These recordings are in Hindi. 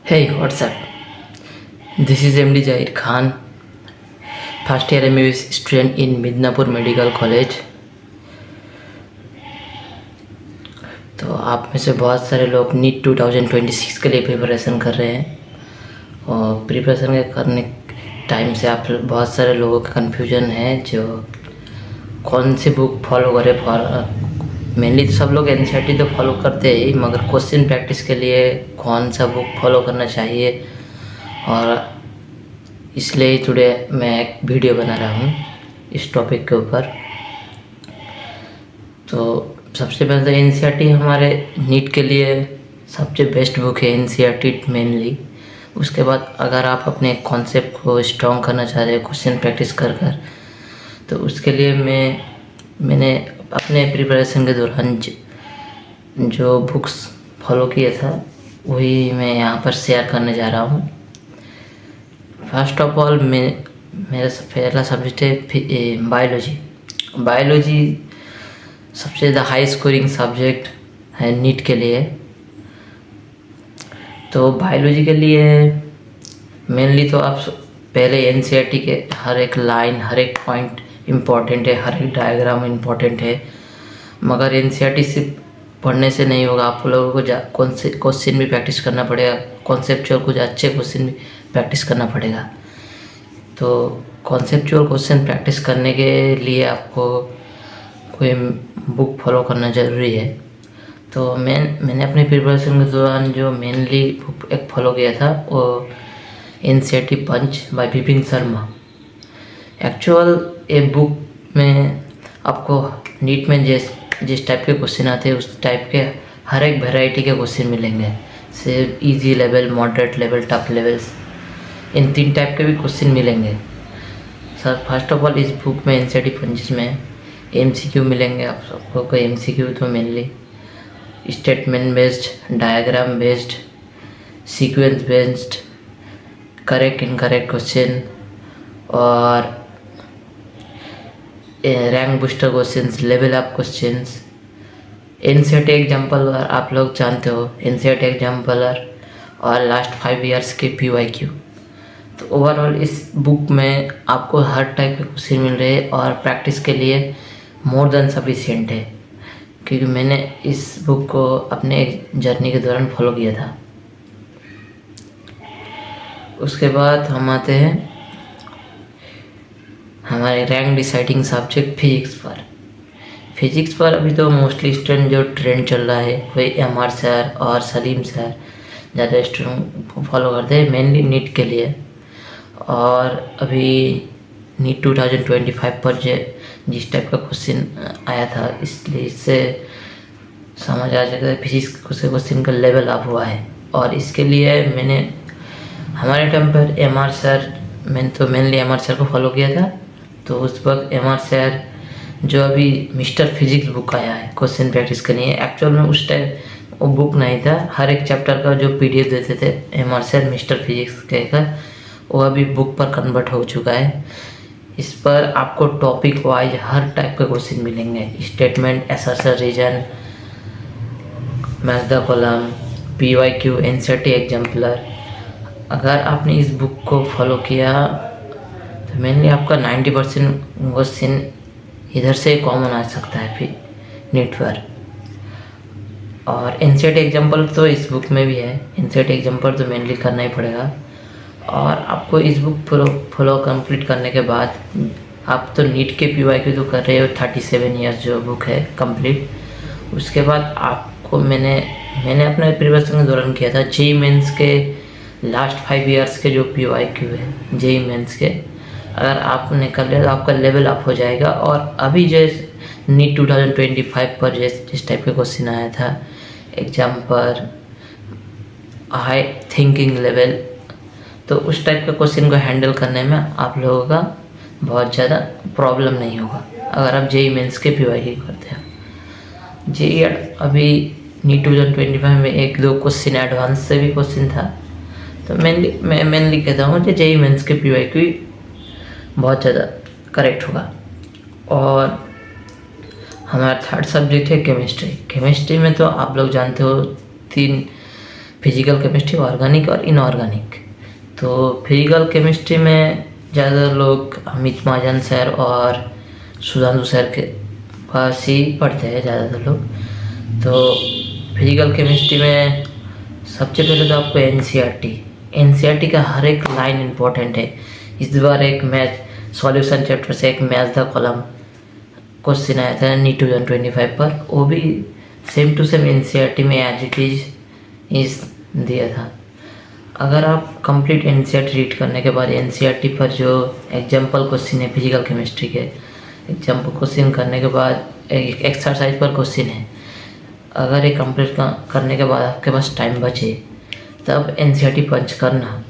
Hey, what's up? This is MD Zahir Khan, first year MBBS student in Midnapore medical college. तो आप में से बहुत सारे लोग नीट 2026 के लिए प्रिपरेशन कर रहे हैं और प्रिपरेशन करने टाइम से आप बहुत सारे लोगों का कन्फ्यूजन है जो कौन सी बुक फॉलो करें। मेनली तो सब लोग एनसीईआरटी तो फॉलो करते ही, मगर क्वेश्चन प्रैक्टिस के लिए कौन सा बुक फॉलो करना चाहिए, और इसलिए टुडे मैं एक वीडियो बना रहा हूँ इस टॉपिक के ऊपर। तो सबसे पहले तो एनसीईआरटी हमारे नीट के लिए सबसे बेस्ट बुक है एनसीईआरटी मेनली। उसके बाद अगर आप अपने कॉन्सेप्ट को स्ट्रॉन्ग करना चाह रहे हैं क्वेश्चन प्रैक्टिस कर तो उसके लिए मैंने अपने प्रिपरेशन के दौरान जो बुक्स फॉलो किया था वही मैं यहाँ पर शेयर करने जा रहा हूँ। फर्स्ट ऑफ ऑल मेरा पहला सब्जेक्ट है बायोलॉजी सबसे ज़्यादा हाई स्कोरिंग सब्जेक्ट है नीट के लिए। तो बायोलॉजी के लिए मेनली तो आप पहले एनसीईआरटी के हर एक लाइन हर एक पॉइंट इम्पॉर्टेंट है, हर एक डायग्राम इम्पॉर्टेंट है, मगर एनसीईआरटी सिर्फ पढ़ने से नहीं होगा। आप लोगों को कौन से क्वेश्चन भी प्रैक्टिस करना पड़ेगा, कॉन्सेप्चुअल कुछ अच्छे क्वेश्चन भी प्रैक्टिस करना पड़ेगा। तो कॉन्सेप्चुअल क्वेश्चन प्रैक्टिस करने के लिए आपको कोई बुक फॉलो करना ज़रूरी है। तो मैंने अपने प्रिपरेशन के दौरान जो मेनली बुक एक फॉलो किया था वो NCERT punch by Vipin Sharma. Actual ये बुक में आपको नीट में जिस टाइप के क्वेश्चन आते हैं उस टाइप के हर एक वैरायटी के क्वेश्चन मिलेंगे। सिर्फ easy level, moderate level, tough levels, इन 3 टाइप के भी क्वेश्चन मिलेंगे सर। फर्स्ट ऑफ ऑल इस बुक में एनसीईआरटी पंच में एमसीक्यू मिलेंगे आप सबको। कोई एमसीक्यू तो mainly statement based, diagram based, sequence based, correct incorrect question और rank booster questions, level up questions, NCERT exemplar आप लोग जानते हो, एनसीईआरटी एग्जाम्पलर और लास्ट 5 ईयर्स के पीवाईक्यू। तो ओवरऑल इस बुक में आपको हर टाइप के क्वेश्चन मिल रहे हैं और प्रैक्टिस के लिए मोर देन सफिशिएंट है, क्योंकि मैंने इस बुक को अपने जर्नी के दौरान फॉलो किया था। उसके बाद हम आते हैं हमारे रैंक डिसाइडिंग सब्जेक्ट फिजिक्स पर अभी तो मोस्टली स्टूडेंट जो ट्रेंड चल रहा है वही एमआर सर और सलीम सर ज़्यादा स्टूडेंट फॉलो करते हैं मेनली नीट के लिए। और अभी नीट 2025 पर जिस टाइप का क्वेश्चन आया था, इसलिए इससे समझ आ जाता है फिजिक्स से क्वेश्चन का लेवल अप हुआ है। और इसके लिए मैंने हमारे टाइम पर एमआर सर, मैंने तो मेनली एमआर सर को फॉलो किया था। तो उस वक्त एमआर सर जो अभी मिस्टर फिजिक्स बुक आया है क्वेश्चन प्रैक्टिस के लिए, एक्चुअल में उस टाइम वो बुक नहीं था, हर एक चैप्टर का जो पीडीएफ देते थे एमआर सर मिस्टर फिजिक्स कहकर, वो अभी बुक पर कन्वर्ट हो चुका है। इस पर आपको टॉपिक वाइज हर टाइप के क्वेश्चन मिलेंगे, statement, assertion, reason, match the column, PYQ, NCERT exemplar. अगर आपने इस बुक को फॉलो किया तो मेनली आपका 90% क्वेश्चन इधर से कॉमन आ सकता है फिर नीट पर। और एनसीईआरटी एग्जाम्पल तो इस बुक में भी है, एनसीईआरटी एग्जाम्पल तो मेनली करना ही पड़ेगा। और आपको इस बुक फॉलो कंप्लीट करने के बाद आप तो नीट के पीवाईक्यू तो कर रहे हो 37 ईयर्स जो बुक है कंप्लीट। उसके बाद आपको मैंने अपने प्रिपरेशन के दौरान किया था जेईई मेंस के लास्ट 5 ईयर्स के जो पीवाईक्यू है जेईई मेंस के, अगर आपने कर लिया तो आपका लेवल अप हो जाएगा। और अभी जैसे नीट 2025 पर जिस टाइप के क्वेश्चन आया था एग्जाम पर हाई थिंकिंग लेवल, तो उस टाइप के क्वेश्चन को हैंडल करने में आप लोगों का बहुत ज़्यादा प्रॉब्लम नहीं होगा अगर आप जेईई मेंस के पीवाईक्यू करते हो। जेईई अभी नीट 2025 में 1-2 क्वेश्चन एडवांस से भी क्वेश्चन था। तो मैं मेनली कहता हूँ कि जेईई मेंस के पीवाईक्यू बहुत ज़्यादा करेक्ट होगा। और हमारा थर्ड सब्जेक्ट है केमिस्ट्री में तो आप लोग जानते हो फिजिकल केमिस्ट्री, ऑर्गेनिक और इनऑर्गेनिक। तो फिजिकल केमिस्ट्री में ज़्यादा लोग अमित महाजन सर और सुधांशु सर के पास ही पढ़ते हैं ज़्यादातर लोग। तो फिजिकल केमिस्ट्री में सबसे पहले तो आपको एनसीईआरटी का हर एक लाइन इम्पोर्टेंट है। इस बार एक मैथ सॉल्यूशन चैप्टर से एक मैथ द कॉलम क्वेश्चन आया था नीट 2025 पर, वो भी सेम टू सेम एनसीईआरटी में एज इट इज दिया था। अगर आप कंप्लीट एनसीईआरटी रीड करने के बाद एनसीईआरटी पर जो एग्जाम्पल क्वेश्चन है फिजिकल केमिस्ट्री के, एग्जाम्पल क्वेश्चन करने के बाद एक एक्सरसाइज पर क्वेश्चन है, अगर ये कंप्लीट करने के बाद आपके पास टाइम बचे तब एनसीईआरटी पंच करना।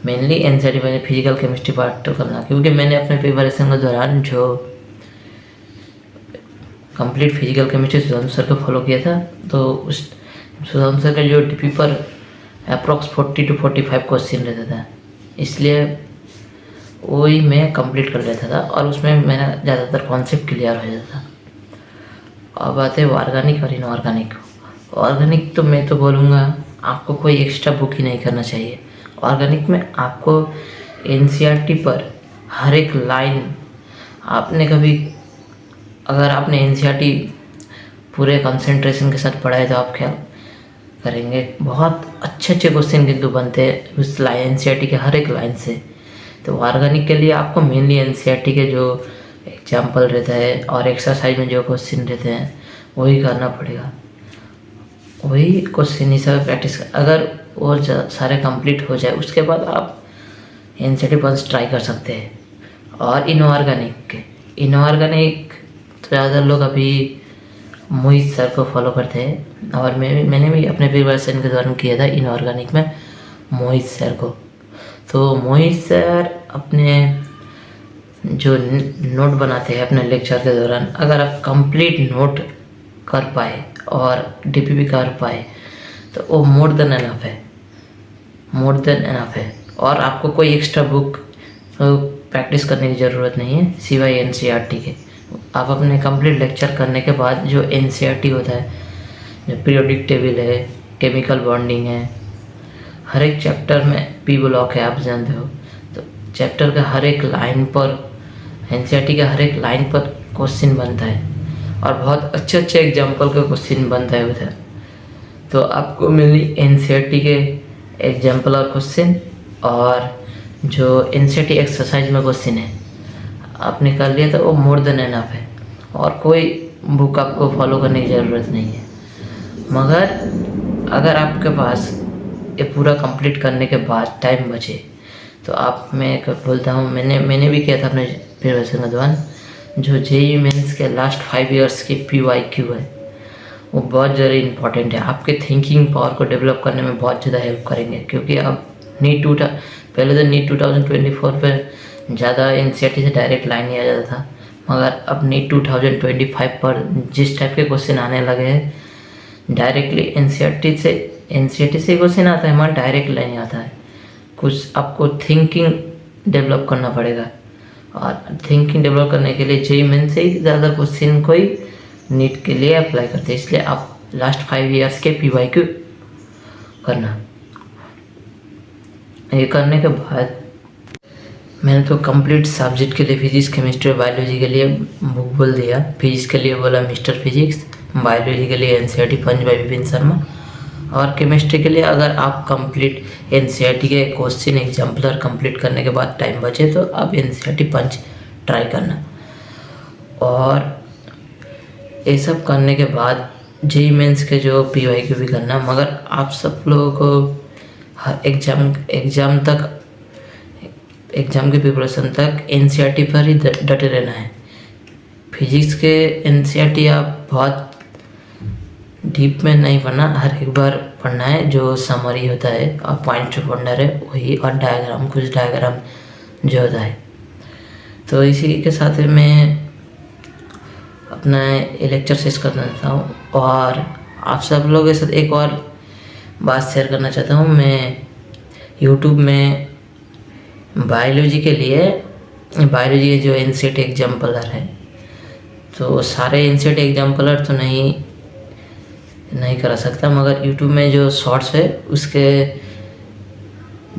मेनली एनसीईआरटी में फिजिकल केमिस्ट्री पार्ट तो करना, क्योंकि मैंने अपने प्रिपरेशन के दौरान जो complete physical chemistry Sudhanshu sir को फॉलो किया था, तो उस सुधांशु सर के जो डीपी पर अप्रॉक्स 40 to 45 क्वेश्चन रहता था, इसलिए वही मैं कंप्लीट कर लेता था और उसमें मेरा ज़्यादातर कॉन्सेप्ट क्लियर हो जाता था। अब बात है ऑर्गेनिक और इनऑर्गेनिक। ऑर्गेनिक तो मैं तो बोलूँगा आपको कोई एक्स्ट्रा बुक ही नहीं करना चाहिए। ऑर्गेनिक में आपको एनसीईआरटी पर हर एक लाइन आपने कभी, अगर आपने एनसीईआरटी पूरे कंसंट्रेशन के साथ पढ़ा है तो आप क्या करेंगे, बहुत अच्छे अच्छे क्वेश्चन किंतु बनते हैं उस लाइन एनसीईआरटी के हर एक लाइन से। तो ऑर्गेनिक के लिए आपको मेनली एनसीईआरटी के जो एग्जाम्पल रहता है और एक्सरसाइज में जो क्वेश्चन रहते हैं वही करना पड़ेगा, वही क्वेश्चन ही सब प्रैक्टिस। अगर वो सारे कंप्लीट हो जाए उसके बाद आप एनसीईआरटी पंच ट्राई कर सकते हैं। और इनऑर्गेनिक तो ज़्यादा लोग अभी मोहित सर को फॉलो करते हैं, और मैंने भी अपने प्रिपरेशन के दौरान किया था इनऑर्गेनिक में मोहित सर को। तो मोहित सर अपने जो नोट बनाते हैं अपने लेक्चर के दौरान, अगर आप कंप्लीट नोट कर पाए और डीपी भी कर पाए तो वो मोर देन एनफ है। और आपको कोई एक्स्ट्रा बुक प्रैक्टिस करने की ज़रूरत नहीं है सिवाय एनसीईआरटी के। आप अपने कंप्लीट लेक्चर करने के बाद जो एनसीईआरटी होता है, जो पीरियोडिक टेबल है, केमिकल बॉन्डिंग है, हर एक चैप्टर में पी ब्लॉक है, आप जानते हो। तो चैप्टर का हर एक लाइन पर एनसीईआरटी का हर एक लाइन पर क्वेश्चन बनता है और बहुत अच्छे अच्छे एग्जाम्पल का क्वेश्चन बनता है उधर। तो आपको मेनली एनसीईआरटी के एग्जाम्पल और क्वेश्चन और जो एनसीईआरटी एक्सरसाइज में क्वेश्चन है आपने कर लिया तो वो मोर देन एनफ है, और कोई बुक आपको फॉलो करने की ज़रूरत नहीं है। मगर अगर आपके पास ये पूरा कंप्लीट करने के बाद टाइम बचे तो आप, मैं बोलता हूँ, मैंने भी किया था अपने प्रिपरेशन के दौरान, जो जेईई मेंस के लास्ट 5 इयर्स की पीवाईक्यू है वो बहुत ज़्यादा इंपॉर्टेंट है। आपके थिंकिंग पावर को डेवलप करने में बहुत ज़्यादा हेल्प करेंगे, क्योंकि अब पहले तो नीट 2024 पर ज़्यादा एनसीईआरटी से डायरेक्ट लाइन नहीं आ जाता था, मगर अब नीट 2025 पर जिस टाइप के क्वेश्चन आने लगे हैं डायरेक्टली एनसीईआरटी से क्वेश्चन आता है, हमारा डायरेक्ट लाइन आता है। कुछ आपको थिंकिंग डेवलप करना पड़ेगा, और थिंकिंग डेवलप करने के लिए जेईई मेंस से ही ज़्यादा क्वेश्चन कोई नीट के लिए अप्लाई करते हैं, इसलिए आप लास्ट 5 इयर्स के पीवाईक्यू करना। ये करने के बाद मैंने तो कंप्लीट सब्जेक्ट के लिए फिजिक्स, केमिस्ट्री, बायोलॉजी के लिए बुक बोल दिया। फिजिक्स के लिए बोला मिस्टर फिजिक्स, बायोलॉजी के लिए NCERT punch by Vipin Sharma, और केमिस्ट्री के लिए अगर आप कंप्लीट एनसीईआरटी के क्वेश्चन एग्जाम्पलर कंप्लीट करने के बाद टाइम बचे तो आप एनसीईआरटी पंच ट्राई करना। और ये सब करने के बाद जेईई मेंस के जो पीवाईक्यू भी करना। मगर आप सब लोगों को एग्ज़ाम के प्रिपरेशन तक एनसीईआरटी पर ही डटे रहना है। फिजिक्स के एनसीईआरटी आप बहुत डीप में नहीं पढ़ना, हर एक बार पढ़ना है जो समरी होता है और पॉइंट टू पॉइंटर है वही, और कुछ डायग्राम जो होता है। तो इसी के साथ मैं अपना लेक्चर शेष करना चाहता हूँ, और आप सब लोगों के साथ एक और बात शेयर करना चाहता हूँ। मैं यूट्यूब में बायोलॉजी के जो एनसीईआरटी एग्जाम्पलर है, तो सारे एनसीईआरटी एग्जाम्पलर तो नहीं करा सकता, मगर यूट्यूब में जो शॉर्ट्स है उसके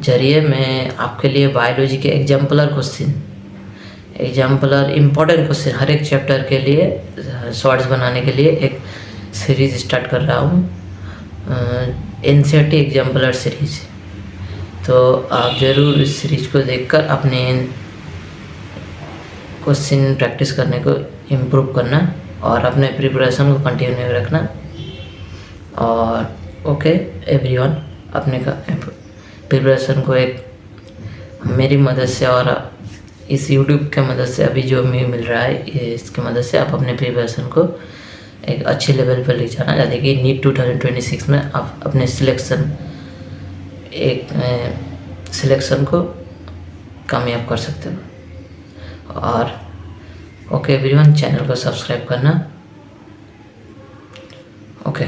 ज़रिए मैं आपके लिए बायोलॉजी के एग्जाम्पलर इम्पोर्टेंट क्वेश्चन हर एक चैप्टर के लिए शॉर्ट्स बनाने के लिए एक सीरीज़ स्टार्ट कर रहा हूँ, NCERT एग्जाम्पलर सीरीज़। तो आप ज़रूर इस सीरीज़ को देखकर अपने क्वेश्चन प्रैक्टिस करने को इम्प्रूव करना और अपने प्रिपरेशन को कंटिन्यू रखना। और ओके एवरीवन, अपने का प्रिपरेशन को एक मेरी मदद से और इस यूट्यूब के मदद से अभी जो हमें मिल रहा है इसकी मदद से आप अपने प्रिपरेशन को एक अच्छे लेवल पर ले जाना चाहते कि नीट 2026 में आप अपने सिलेक्शन को कामयाब कर सकते हो। और ओके एवरीवन, चैनल को सब्सक्राइब करना। ओके।